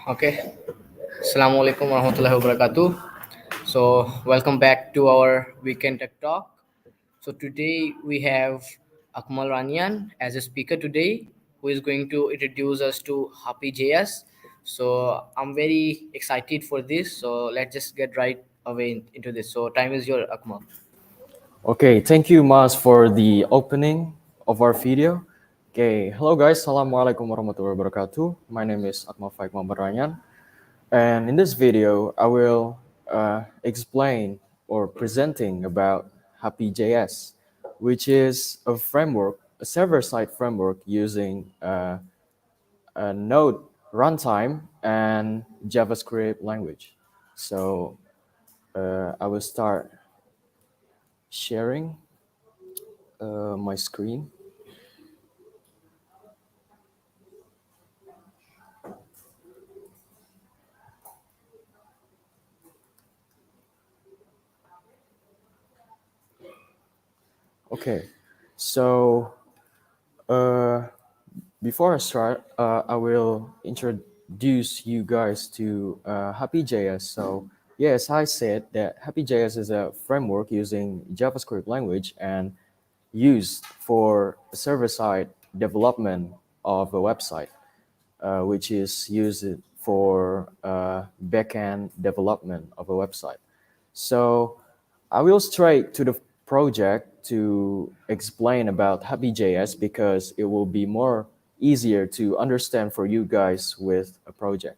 Okay. Assalamualaikum warahmatullahi wabarakatuh. So, welcome back to our weekend tech talk. So, today we have Akmal Ranian as a speaker today, who is going to introduce us to HAPI JS. So, I'm very excited for this. So, let's just get right away into this. So, time is your Akmal. Okay, thank you, Mas, for the opening of our video. Okay, hello guys, Assalamualaikum warahmatullahi wabarakatuh. My name is Akmal Faik Mambaranyan, and in this video, I will explain or presenting about HAPI.js, which is a framework, a server-side framework using a Node runtime and JavaScript language. So I will start sharing my screen. Okay, so uh, before I start, I will introduce you guys to HAPI.js. So, yes, I said that HAPI.js is a framework using JavaScript language and used for server-side development of a website, which is used for backend development of a website. So I will straight to the project to explain about HAPI.js because it will be more easier to understand for you guys with a project.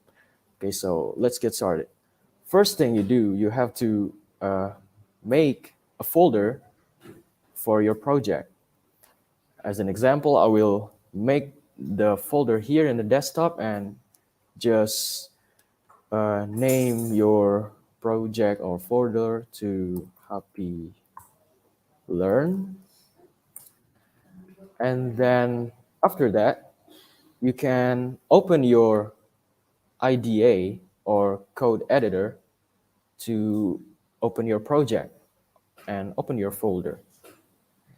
Okay, so let's get started. First thing you do, you have to make a folder for your project. As an example, I will make the folder here in the desktop and just name your project or folder to Happy Learn. And then after that, you can open your IDA or code editor to open your project and open your folder.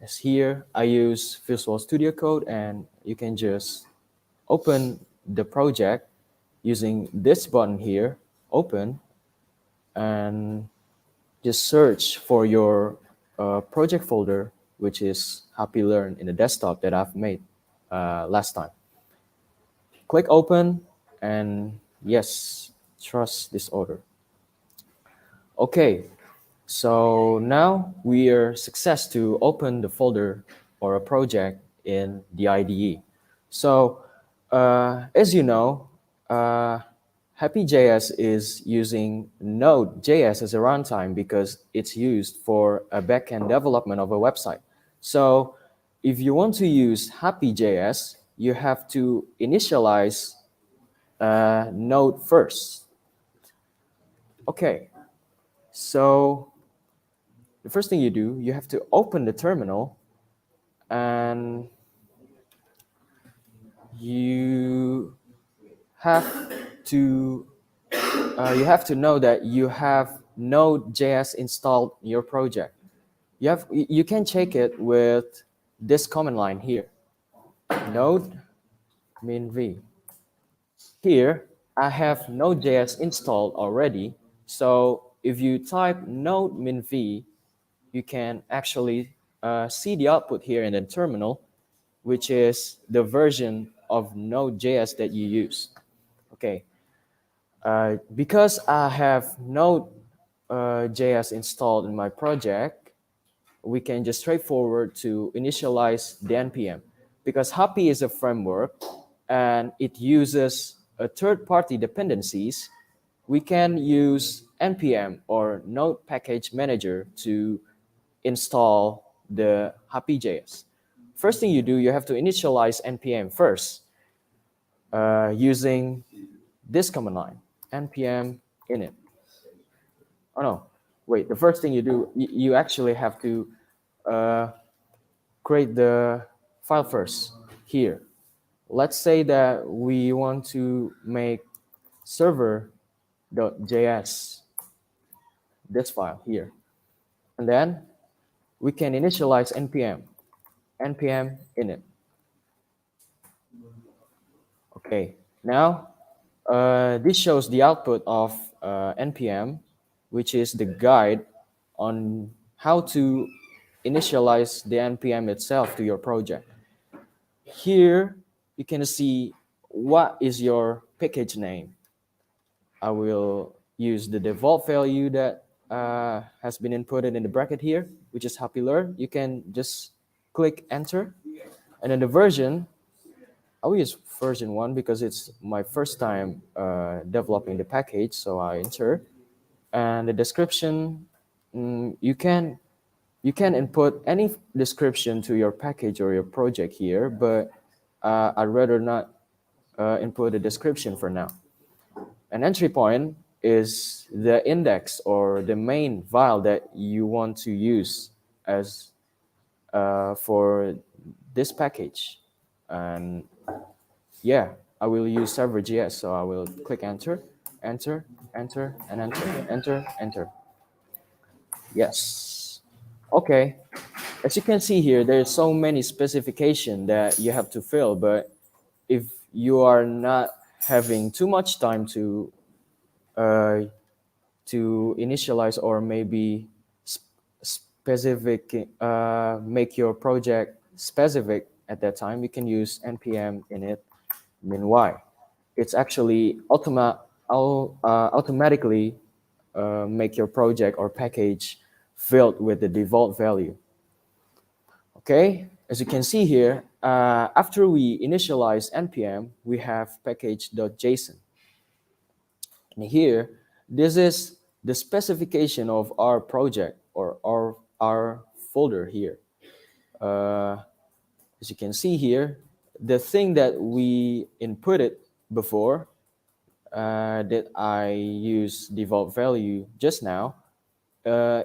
As here, I use Visual Studio Code, and you can just open the project using this button here, open, and just search for your project folder, which is Happy Learn in the desktop that I've made last time. Click open, and yes, trust this order. Okay, so now we are success to open the folder or a project in the IDE. So as you know, HAPI.js is using Node.js as a runtime because it's used for a backend development of a website. So if you want to use HAPI.js, you have to initialize Node first. Okay, so the first thing you do, you have to open the terminal and you have to know that you have Node.js installed in your project. You can check it with this command line here, node min v. Here, I have Node.js installed already. So if you type node min v, you can actually see the output here in the terminal, which is the version of Node.js that you use. Okay, because I have Node.js installed in my project, we can just straightforward to initialize the npm. Because HAPI is a framework and it uses a third-party dependencies, we can use npm or Node Package Manager to install the HAPI.js. First thing you do, you have to initialize npm first using this command line, npm init. Oh no, wait, the first thing you do, you actually have to create the file first here. Let's say that we want to make server.js, this file here. And then we can initialize npm init. Okay, now This shows the output of npm, which is the guide on how to initialize the npm itself to your project. Here you can see what is your package name. I will use the default value that has been inputted in the bracket here, which is HAPI learn. You can just click enter, and then the version, I will use version 1 because it's my first time developing the package, so I enter. And the description, you can input any description to your package or your project here, but I'd rather not input a description for now. An entry point is the index or the main file that you want to use as for this package. And yeah, I will use server.js, so I will click enter, enter, enter, and enter, enter, enter. Yes. Okay. As you can see here, there's so many specification that you have to fill, but if you are not having too much time uh, to initialize or maybe specific, make your project specific at that time, you can use npm init min y. It's actually automatically make your project or package filled with the default value. Okay, as you can see here, after we initialize npm, we have package.json. And here, this is the specification of our project or our folder here. Uh, as you can see here, the thing that we inputted before that I use default value just now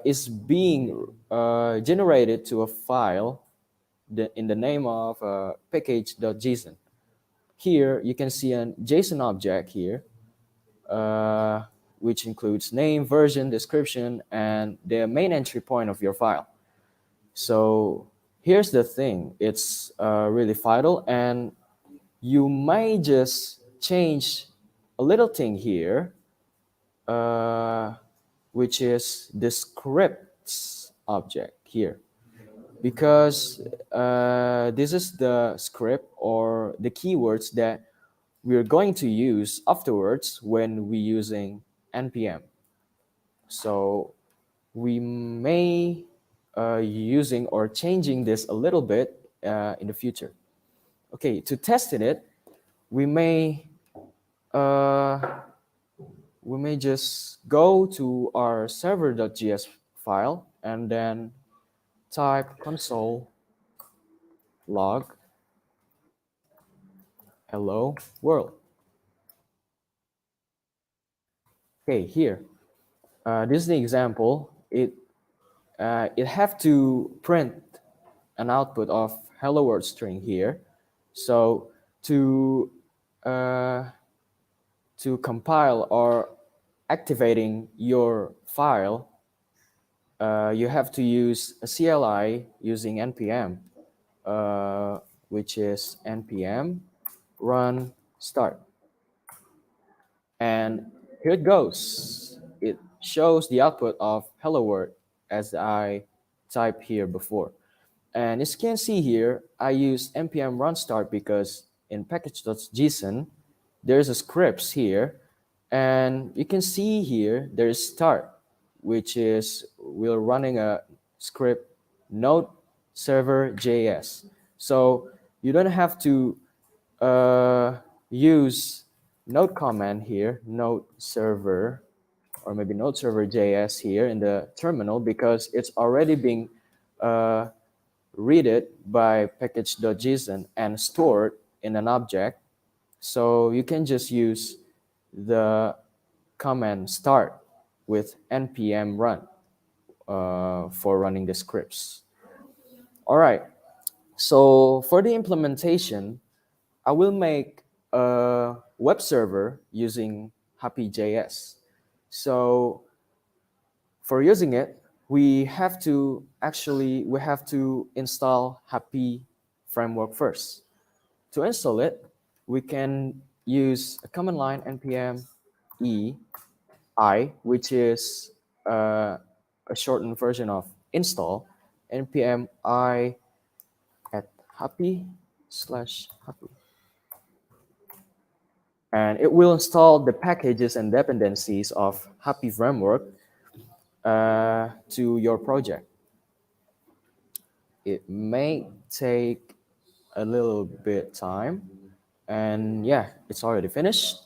is being generated to a file in the name of package.json. Here you can see a JSON object here, which includes name, version, description, and the main entry point of your file. So here's the thing, it's really vital, and you may just change a little thing here, which is the scripts object here, because this is the script or the keywords that we're going to use afterwards when we're using npm. So we may using or changing this a little bit in the future. Okay, to test it, we may uh, we may just go to our server.js file and then type console log hello world. Okay, here, this is the example. It have to print an output of hello world string here. So to uh, to compile or activating your file, you have to use a CLI using npm, which is npm run start. And here it goes. It shows the output of hello world as I typed here before. And as you can see here, I use npm run start because in package.json, there's a scripts here. And you can see here, there's start, which is we're running a script node server JS. So you don't have to use node command here, node server, or maybe node server JS here in the terminal, because it's already being read it by package.json and stored in an object. So you can just use the command start with npm run for running the scripts. All right, so for the implementation, I will make a web server using HAPI.js. So for using it, we have to install HAPI framework first. To install it, we can use a command line npm e I, which is a shortened version of install, npm I at happy slash happy. And it will install the packages and dependencies of Happy framework to your project. It may take a little bit time, and yeah, it's already finished.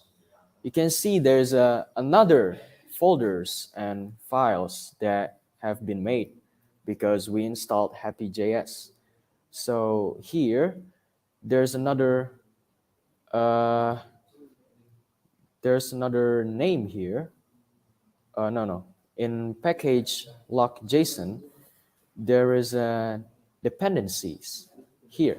You can see there's another folders and files that have been made because we installed happy.js. So here, there's another uh, there's another name here. No. In package lock JSON, there is a dependencies here.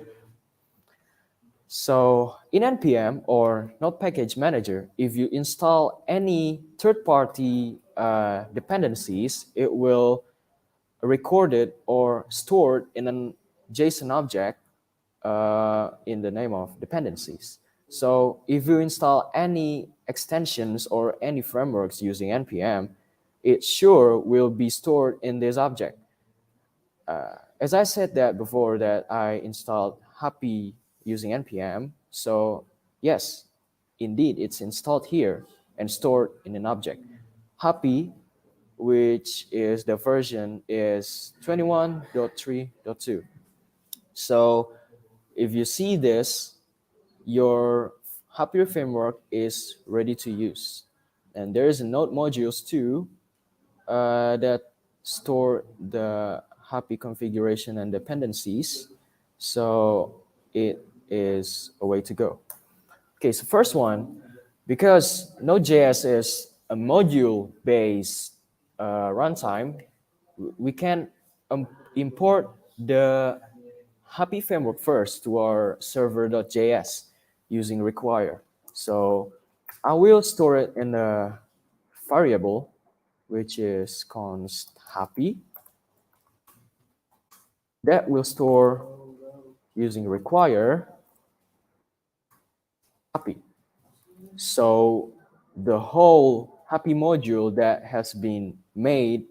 So in npm or node package manager, if you install any third-party dependencies, it will record it or store it in a JSON object in the name of dependencies. So if you install any extensions or any frameworks using npm, it sure will be stored in this object. As I said that before, that I installed HAPI using npm. So yes, indeed, it's installed here and stored in an object. HAPI, which is the version is 21.3.2. So if you see this, your HAPI framework is ready to use. And there is a node modules too that store the HAPI configuration and dependencies. So it is a way to go. Okay, so first one, because Node.js is a module-based runtime, we can import the HAPI framework first to our server.js using require. So I will store it in a variable, which is const happy, that will store using require happy. So the whole happy module that has been made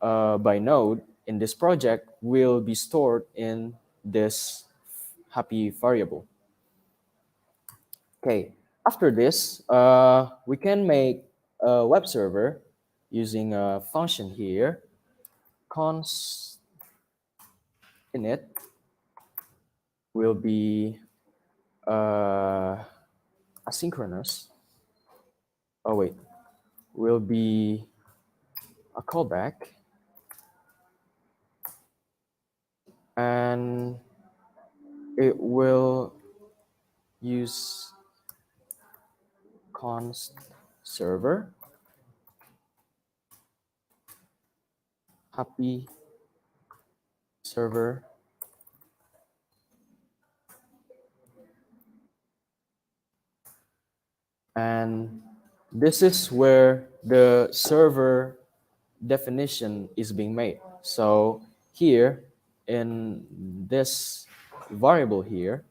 by Node in this project will be stored in this happy variable. Okay, after this, we can make a web server using a function here, const init will be uh, asynchronous. Oh wait, will be a callback, and it will use const server happy server, and this is where the server definition is being made. So here in this variable here,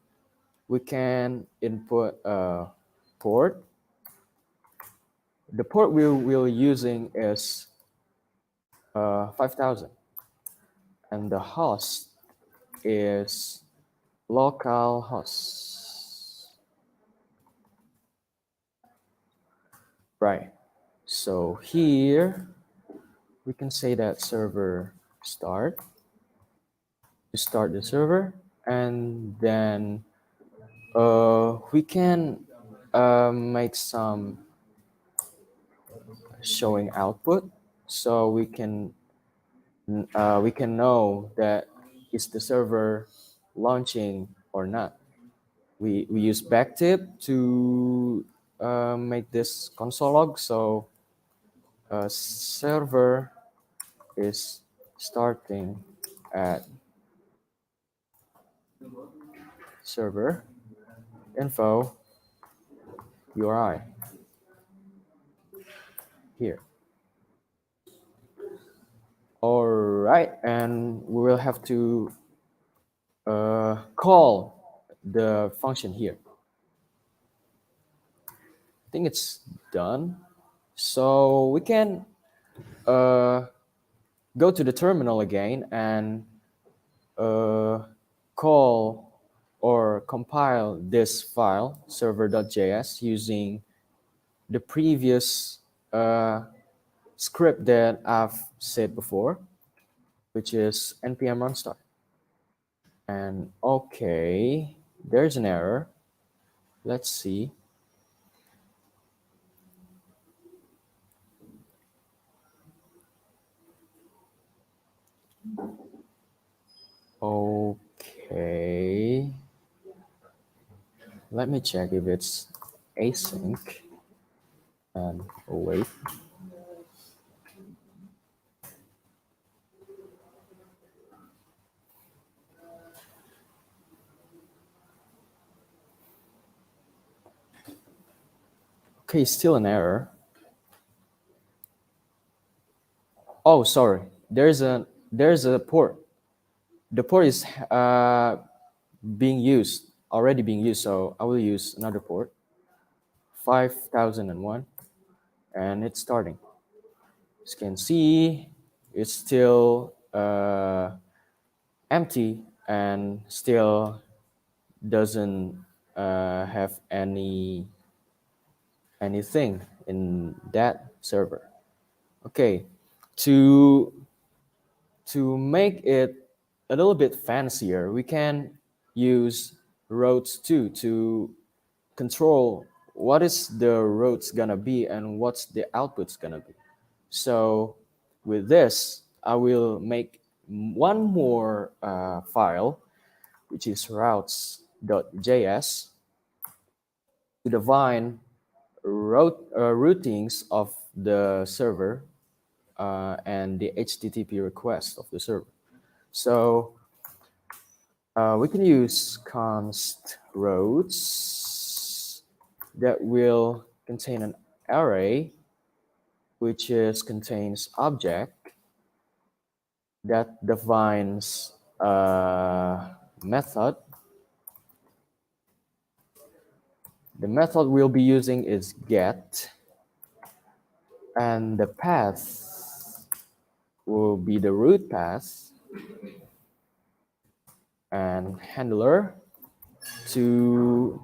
we can input a port. The port we will using is 5000, and the host is local host. Right. So here we can say that server start to start the server, and then we can make some showing output, so we can know that is the server launching or not. We use backtip to make this console log. So server is starting at server info URI here. All right, and we will have to call the function here. think it's done. So we can uh, go to the terminal again and uh, call or compile this file server.js using the previous script that I've said before, which is npm run start. And okay, there's an error. Let's see. Okay, let me check if it's async. And wait. Okay, still an error. Oh, sorry. There's a port. The port is being used, already being used. So I will use another port, 5001, and it's starting. As you can see, it's still empty and still doesn't have anything in that server. Okay, to to make it a little bit fancier, we can use roads too to control what is the roads gonna be and what's the output's gonna be. So with this, I will make one more file, which is routes.js, to define routings of the server and the HTTP request of the server. So we can use const routes that will contain an array which is contains object that defines a method. The method we'll be using is get, and the path will be the root path, and handler to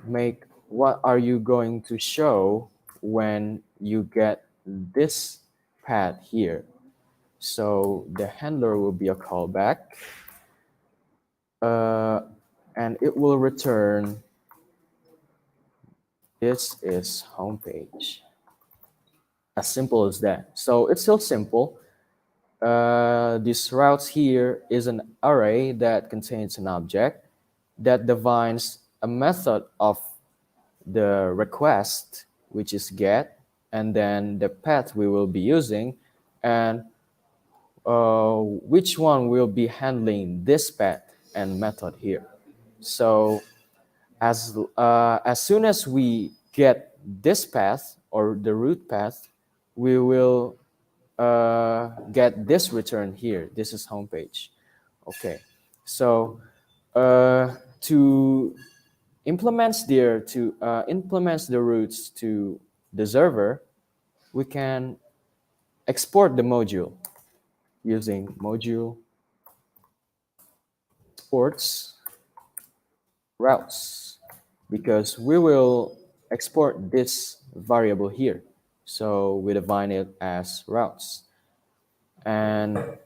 make what are you going to show when you get this path here. So the handler will be a callback, uh, and it will return this is homepage. As simple as that. So it's still simple. This routes here is an array that contains an object that defines a method of the request, which is get, and then the path we will be using, and which one will be handling this path and method here. So as soon as we get this path or the root path, we will get this return here. This is homepage. Okay, so to implements the routes to the server, we can export the module using module exports routes, because we will export this variable here. So we define it as routes. And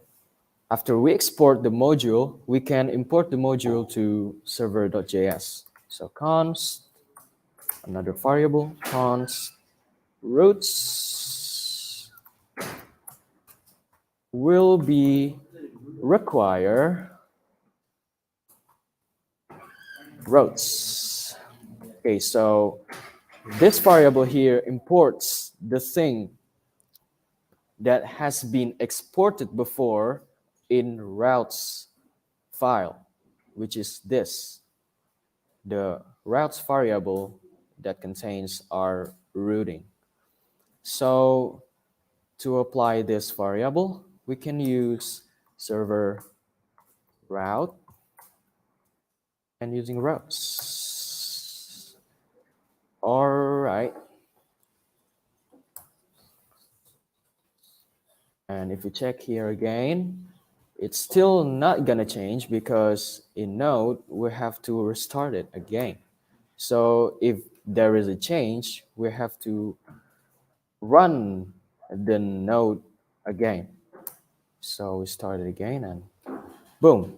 after we export the module, we can import the module to server.js. So const, another variable, const routes will be require routes. Okay, so this variable here imports the thing that has been exported before in routes file, which is this, the routes variable that contains our routing. So to apply this variable, we can use server route and using routes. And if you check here again, it's still not gonna change because in Node, we have to restart it again. So if there is a change, we have to run the node again. So we start it again and boom,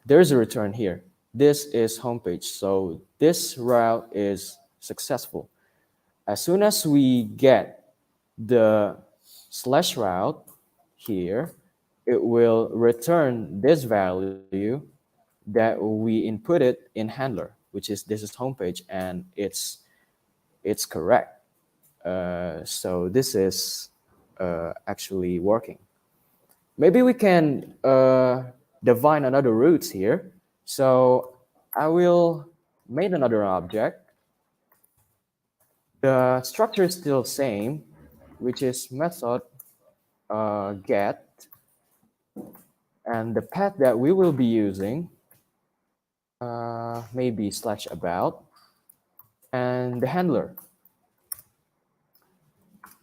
there's a return here. This is homepage. So this route is successful. As soon as we get the slash route here, it will return this value that we inputted in handler, which is this is homepage and it's correct. So this is actually working. Maybe we can define another roots here. So I will make another object. The structure is still same, which is method get, and the path that we will be using maybe slash about, and the handler.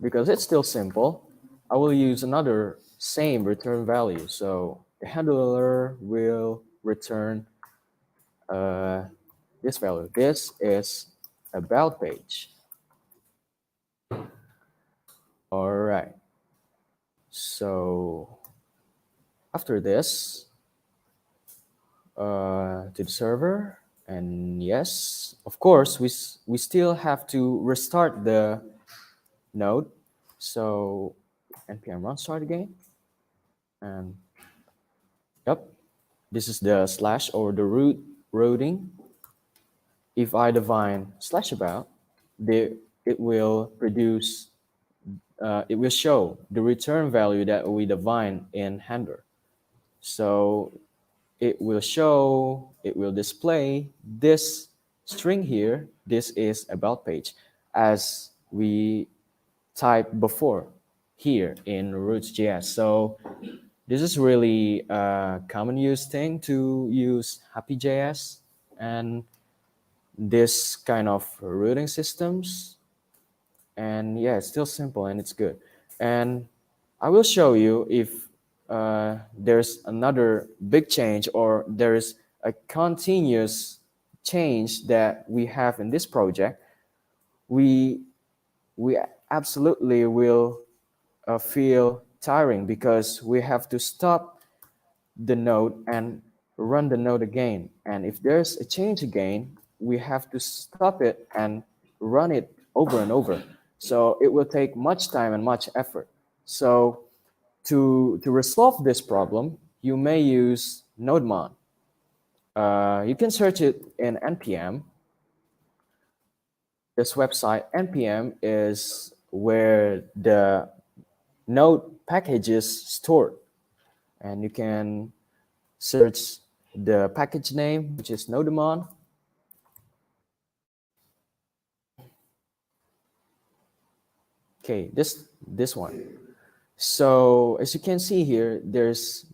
Because it's still simple, I will use another same return value. So the handler will return uh, this value. This is about page. All right. So after this, to the server, and yes, of course, we still have to restart the node. So npm run start again, and yep, this is the slash or the root routing. If I define slash about, it will produce, it will show the return value that we define in handler. So it will show, it will display this string here. This is about page, as we typed before here in roots.js. So this is really a common use thing to use HAPI.js and this kind of routing systems. And yeah, it's still simple and it's good. And I will show you if there's another big change or there is a continuous change that we have in this project. We we absolutely will feel tiring because we have to stop the node and run the node again. And if there's a change again, we have to stop it and run it over and over. So it will take much time and much effort. So to resolve this problem, you may use nodemon. You can search it in npm. This website npm is where the node package is stored, and you can search the package name, which is nodemon. Okay, this one. So as you can see here, there's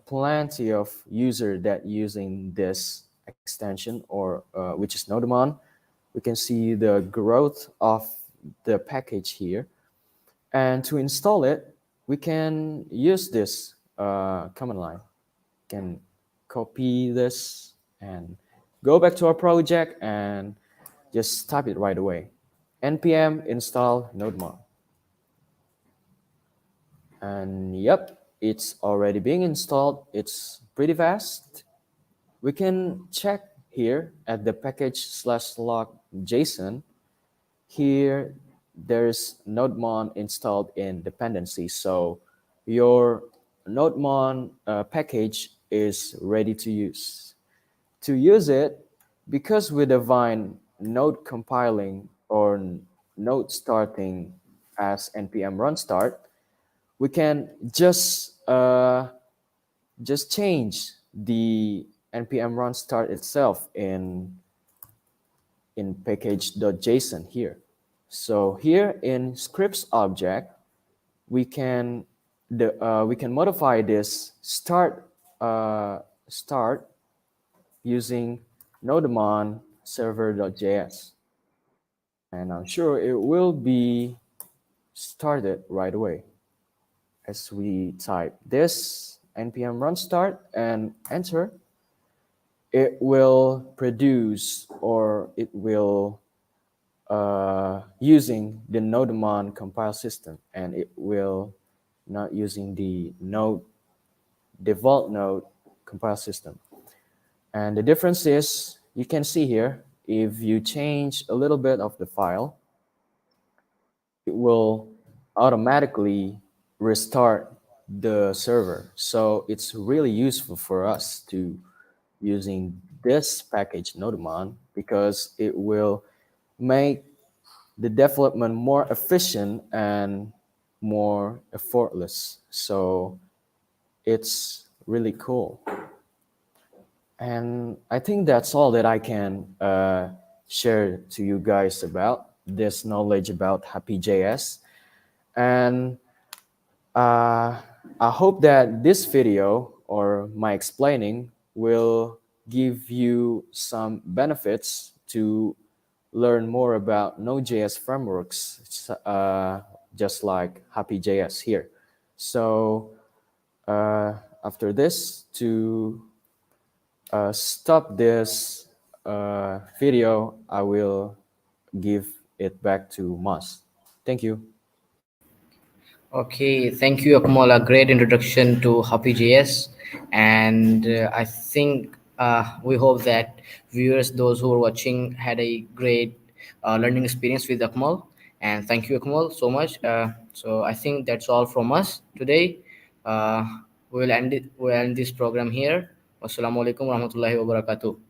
plenty of user that using this extension or which is nodemon. We can see the growth of the package here. And to install it, we can use this command line. We can copy this and go back to our project and just type it right away. npm install nodemon. And yep, it's already being installed. It's pretty fast. We can check here at the package slash log JSON. Here, there's nodemon installed in dependency. So your nodemon package is ready to use. To use it, because we define node compiling or node starting as npm run start, we can just change the npm run start itself in package.json here. So here in scripts object, we can we can modify this start using nodemon server.js, and I'm sure it will be start it right away. As we type this npm run start and enter, it will produce, or it will using the nodemon compile system, and it will not using the node default node compile system. And the difference is, you can see here, if you change a little bit of the file, it will automatically restart the server. So it's really useful for us to using this package nodemon, because it will make the development more efficient and more effortless. So it's really cool. And I think that's all that I can share to you guys about this knowledge about HAPI.js. And uh, I hope that this video or my explaining will give you some benefits to learn more about Node.js frameworks, just like HAPI.js here. So after this, to stop this video, I will give it back to Mas. Thank you. Okay, thank you, Akmal. A great introduction to HAPI.js, and I think we hope that viewers, those who are watching, had a great learning experience with Akmal. And thank you, Akmal, so much. So I think that's all from us today. Uh, we'll end this program here. Wassalamualaikum warahmatullahi wabarakatuh.